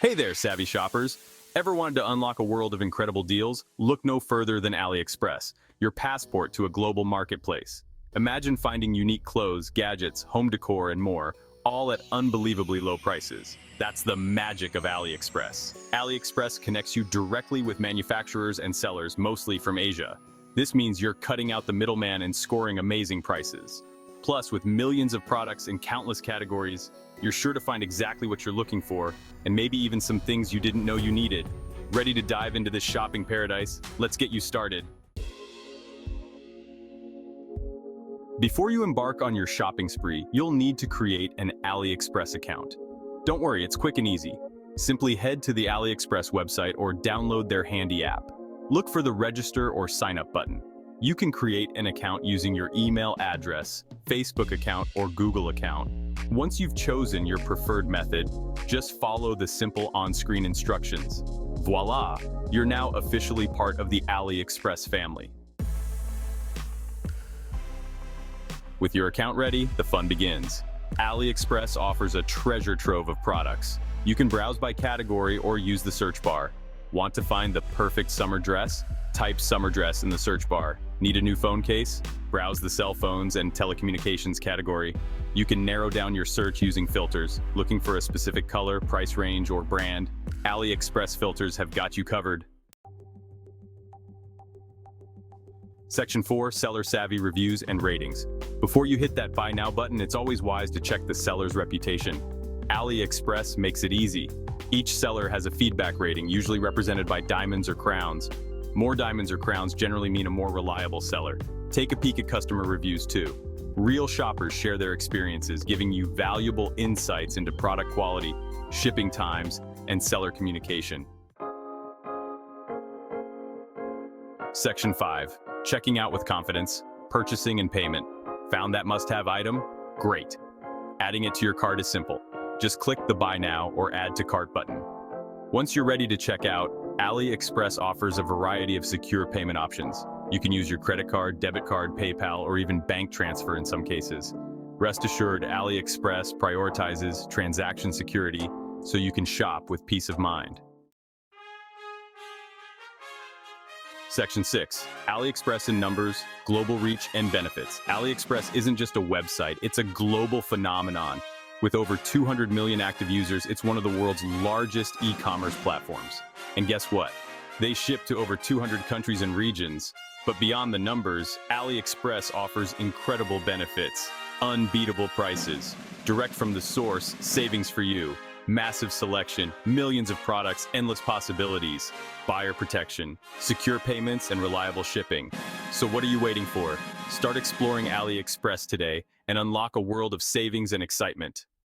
Hey there, savvy shoppers. Ever wanted to unlock a world of incredible deals? Look no further than Aliexpress, your passport to a global marketplace. Imagine finding unique clothes, gadgets, home decor, and more, all at unbelievably low prices. That's the magic of Aliexpress. Aliexpress connects you directly with manufacturers and sellers, mostly from Asia. This means you're cutting out the middleman and scoring amazing prices. Plus, with millions of products in countless categories, you're sure to find exactly what you're looking for, and maybe even some things you didn't know you needed. Ready to dive into this shopping paradise? Let's get you started. Before you embark on your shopping spree, you'll need to create an AliExpress account. Don't worry, it's quick and easy. Simply head to the AliExpress website or download their handy app. Look for the register or sign up button. You can create an account using your email address, Facebook account, or Google account. Once you've chosen your preferred method, just follow the simple on-screen instructions. Voila! You're now officially part of the AliExpress family. With your account ready, the fun begins. AliExpress offers a treasure trove of products. You can browse by category or use the search bar. Want to find the perfect summer dress? Type summer dress in the search bar. Need a new phone case? Browse the cell phones and telecommunications category. You can narrow down your search using filters, looking for a specific color, price range, or brand. AliExpress filters have got you covered. Section 4, Seller Savvy Reviews and Ratings. Before you hit that Buy Now button, it's always wise to check the seller's reputation. AliExpress makes it easy. Each seller has a feedback rating, usually represented by diamonds or crowns. More diamonds or crowns generally mean a more reliable seller. Take a peek at customer reviews too. Real shoppers share their experiences, giving you valuable insights into product quality, shipping times, and seller communication. Section 5. Checking out with confidence, purchasing and payment. Found that must-have item? Great. Adding it to your cart is simple. Just click the Buy Now or Add to Cart button. Once you're ready to check out, AliExpress offers a variety of secure payment options. You can use your credit card, debit card, PayPal, or even bank transfer in some cases. Rest assured, AliExpress prioritizes transaction security so you can shop with peace of mind. Section 6. AliExpress in numbers, global reach, and benefits. AliExpress isn't just a website, it's a global phenomenon. With over 200 million active users, it's one of the world's largest e-commerce platforms. And guess what? They ship to over 200 countries and regions. But beyond the numbers, AliExpress offers incredible benefits, unbeatable prices, direct from the source, savings for you, massive selection, millions of products, endless possibilities, buyer protection, secure payments, and reliable shipping. So what are you waiting for? Start exploring AliExpress today and unlock a world of savings and excitement.